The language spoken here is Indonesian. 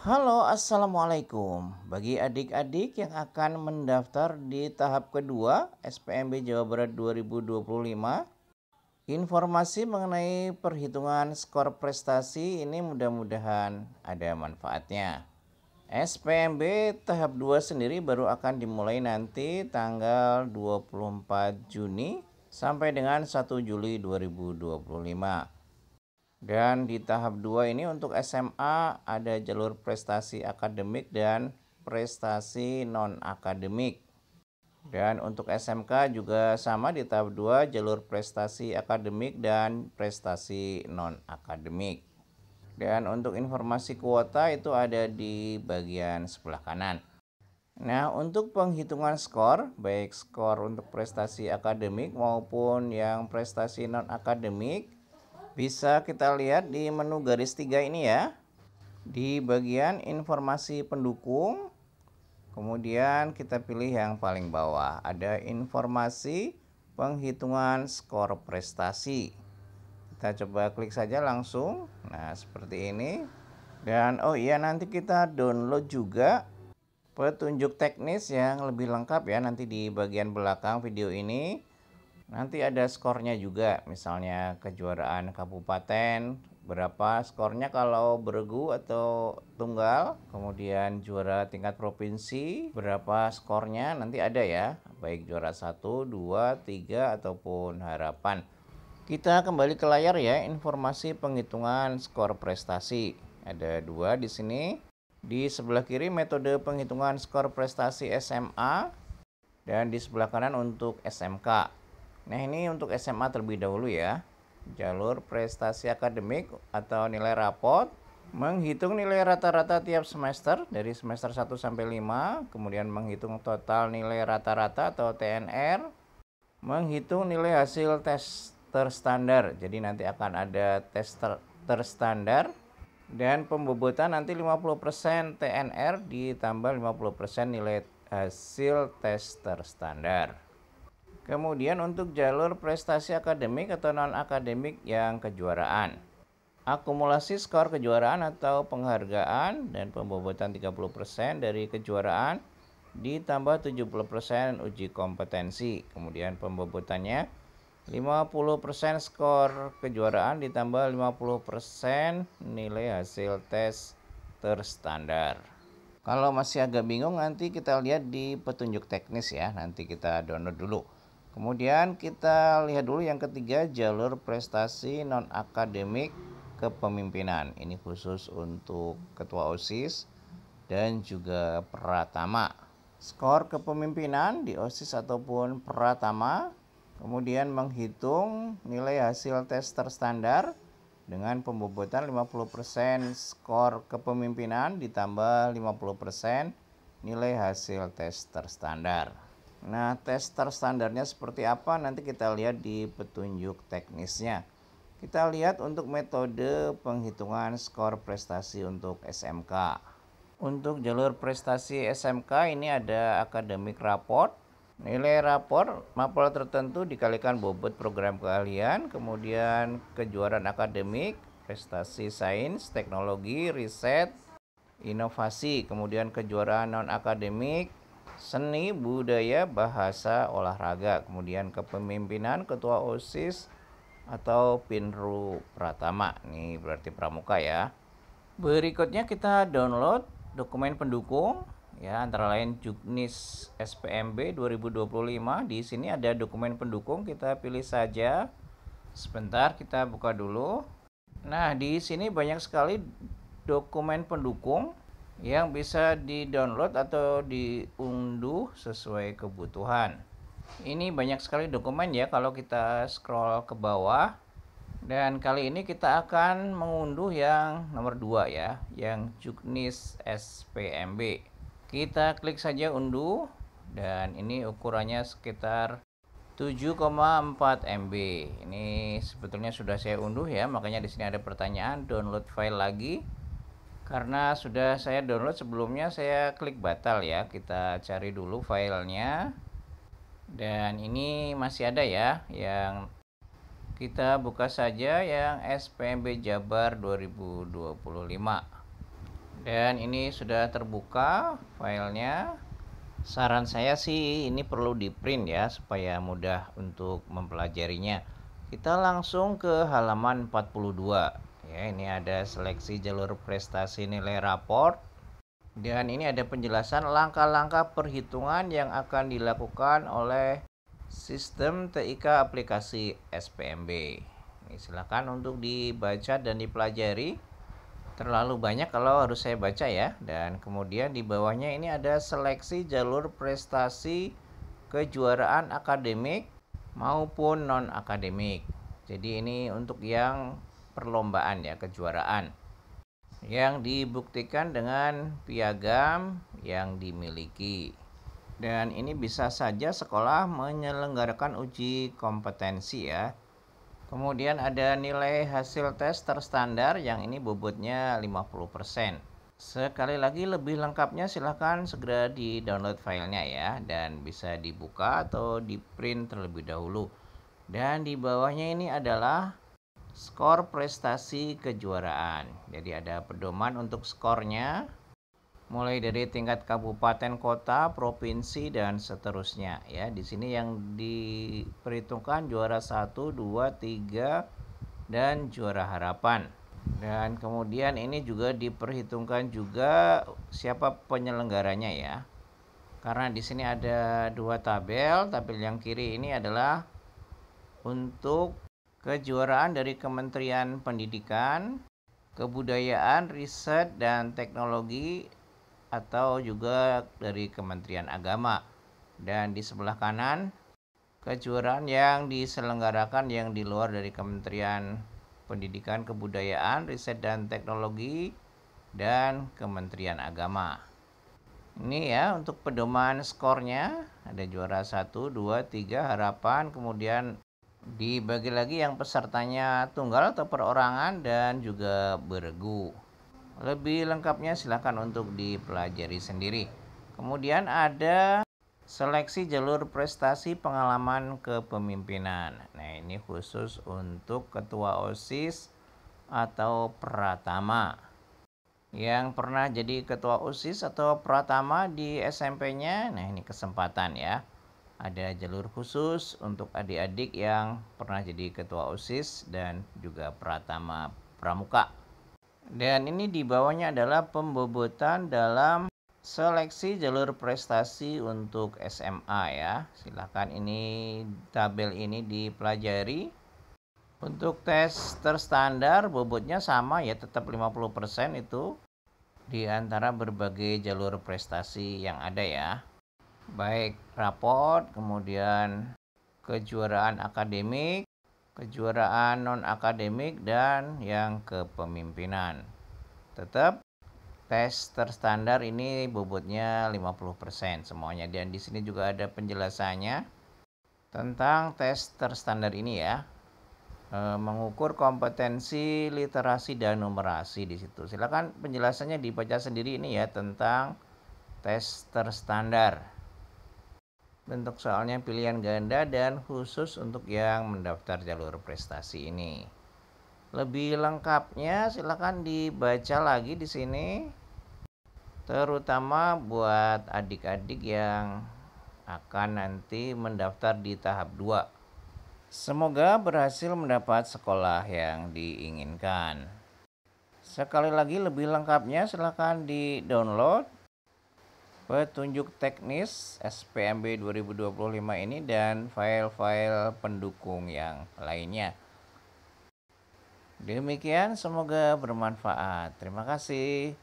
Halo, assalamualaikum. Bagi adik-adik yang akan mendaftar di tahap kedua SPMB Jawa Barat 2025, informasi mengenai perhitungan skor prestasi ini mudah-mudahan ada manfaatnya. SPMB tahap 2 sendiri baru akan dimulai nanti tanggal 24 Juni sampai dengan 1 Juli 2025. Dan di tahap 2 ini untuk SMA ada jalur prestasi akademik dan prestasi non-akademik. Dan untuk SMK juga sama di tahap 2 jalur prestasi akademik dan prestasi non-akademik. Dan untuk informasi kuota itu ada di bagian sebelah kanan. Nah, untuk penghitungan skor, baik skor untuk prestasi akademik maupun yang prestasi non-akademik, bisa kita lihat di menu garis 3 ini ya. Di bagian informasi pendukung, kemudian kita pilih yang paling bawah. Ada informasi penghitungan skor prestasi. Kita coba klik saja langsung. Nah, seperti ini. Dan oh iya, nanti kita download juga petunjuk teknis yang lebih lengkap ya nanti di bagian belakang video ini. Nanti ada skornya juga, misalnya kejuaraan kabupaten, berapa skornya kalau beregu atau tunggal, kemudian juara tingkat provinsi, berapa skornya, nanti ada ya, baik juara 1, 2, 3, ataupun harapan. Kita kembali ke layar ya, informasi penghitungan skor prestasi. Ada dua di sini. Di sebelah kiri metode penghitungan skor prestasi SMA, dan di sebelah kanan untuk SMK. Nah, ini untuk SMA terlebih dahulu ya. Jalur prestasi akademik atau nilai rapot, menghitung nilai rata-rata tiap semester dari semester 1 sampai 5, kemudian menghitung total nilai rata-rata atau TNR, menghitung nilai hasil tes terstandar. Jadi nanti akan ada tes terstandar dan pembobotan nanti 50% TNR ditambah 50% nilai hasil tes terstandar. Kemudian untuk jalur prestasi akademik atau non-akademik yang kejuaraan, akumulasi skor kejuaraan atau penghargaan dan pembobotan 30% dari kejuaraan ditambah 70% uji kompetensi. Kemudian pembobotannya 50% skor kejuaraan ditambah 50% nilai hasil tes terstandar. Kalau masih agak bingung nanti kita lihat di petunjuk teknis ya, nanti kita download dulu. Kemudian kita lihat dulu yang ketiga, jalur prestasi non-akademik kepemimpinan. Ini khusus untuk ketua OSIS dan juga pratama. Skor kepemimpinan di OSIS ataupun pratama, kemudian menghitung nilai hasil tes terstandar dengan pembobotan 50% skor kepemimpinan ditambah 50% nilai hasil tes terstandar. Nah, tes terstandarnya seperti apa nanti kita lihat di petunjuk teknisnya. Kita lihat untuk metode penghitungan skor prestasi untuk SMK. Untuk jalur prestasi SMK ini ada akademik raport. Nilai rapor mapel tertentu dikalikan bobot program keahlian, kemudian kejuaraan akademik, prestasi sains, teknologi, riset, inovasi, kemudian kejuaraan non-akademik, seni, budaya, bahasa, olahraga, kemudian kepemimpinan, ketua OSIS atau Pinru Pratama. Ini berarti pramuka ya. Berikutnya kita download dokumen pendukung ya, antara lain Juknis SPMB 2025. Di sini ada dokumen pendukung, kita pilih saja. Sebentar kita buka dulu. Nah, di sini banyak sekali dokumen pendukung yang bisa di-download atau diunduh sesuai kebutuhan. Ini banyak sekali dokumen ya kalau kita scroll ke bawah. Dan kali ini kita akan mengunduh yang nomor 2 ya, yang Juknis SPMB. Kita klik saja unduh dan ini ukurannya sekitar 7,4 MB. Ini sebetulnya sudah saya unduh ya, makanya di sini ada pertanyaan download file lagi. Karena sudah saya download sebelumnya, saya klik batal ya. Kita cari dulu filenya. Dan ini masih ada ya, yang kita buka saja yang SPMB Jabar 2025. Dan ini sudah terbuka filenya. Saran saya sih ini perlu di print ya supaya mudah untuk mempelajarinya. Kita langsung ke halaman 42. Ya, ini ada seleksi jalur prestasi nilai raport. Dan ini ada penjelasan langkah-langkah perhitungan yang akan dilakukan oleh sistem TIK aplikasi SPMB. Ini silakan untuk dibaca dan dipelajari. Terlalu banyak kalau harus saya baca ya. Dan kemudian di bawahnya ini ada seleksi jalur prestasi kejuaraan akademik maupun non akademik. Jadi ini untuk yang perlombaan ya, kejuaraan yang dibuktikan dengan piagam yang dimiliki. Dan ini bisa saja sekolah menyelenggarakan uji kompetensi ya. Kemudian ada nilai hasil tes terstandar yang ini bobotnya 50%. Sekali lagi lebih lengkapnya silahkan segera di-download filenya ya. Dan bisa dibuka atau di-print terlebih dahulu. Dan di bawahnya ini adalah skor prestasi kejuaraan. Jadi ada pedoman untuk skornya. Mulai dari tingkat kabupaten, kota, provinsi, dan seterusnya ya. Di sini yang diperhitungkan juara 1, 2, 3 dan juara harapan. Dan kemudian ini juga diperhitungkan juga siapa penyelenggaranya ya. Karena di sini ada dua tabel. Tabel yang kiri ini adalah untuk kejuaraan dari Kementerian Pendidikan, Kebudayaan, Riset, dan Teknologi atau juga dari Kementerian Agama. Dan di sebelah kanan kejuaraan yang diselenggarakan yang di luar dari Kementerian Pendidikan, Kebudayaan, Riset dan Teknologi dan Kementerian Agama. Ini ya untuk pedoman skornya, ada juara 1, 2, 3 harapan, kemudian dibagi lagi yang pesertanya tunggal atau perorangan dan juga beregu. Lebih lengkapnya silakan untuk dipelajari sendiri. Kemudian ada seleksi jalur prestasi pengalaman kepemimpinan. Nah, ini khusus untuk ketua OSIS atau pratama. Yang pernah jadi ketua OSIS atau pratama di SMP-nya, nah ini kesempatan ya. Ada jalur khusus untuk adik-adik yang pernah jadi ketua OSIS dan juga pratama pramuka. Dan ini di bawahnya adalah pembobotan dalam seleksi jalur prestasi untuk SMA ya. Silakan ini tabel ini dipelajari. Untuk tes terstandar bobotnya sama ya, tetap 50% itu di antara berbagai jalur prestasi yang ada ya. Baik raport, kemudian kejuaraan akademik, kejuaraan non-akademik, dan yang kepemimpinan. Tetap tes terstandar ini bobotnya 50% semuanya. Dan di sini juga ada penjelasannya tentang tes terstandar ini ya. Mengukur kompetensi literasi dan numerasi di situ. Silakan penjelasannya dibaca sendiri ini ya tentang tes terstandar. Bentuk soalnya pilihan ganda dan khusus untuk yang mendaftar jalur prestasi ini. Lebih lengkapnya silakan dibaca lagi di sini. Terutama buat adik-adik yang akan nanti mendaftar di tahap 2. Semoga berhasil mendapat sekolah yang diinginkan. Sekali lagi lebih lengkapnya silakan di-download petunjuk teknis SPMB 2025 ini dan file-file pendukung yang lainnya. Demikian, semoga bermanfaat. Terima kasih.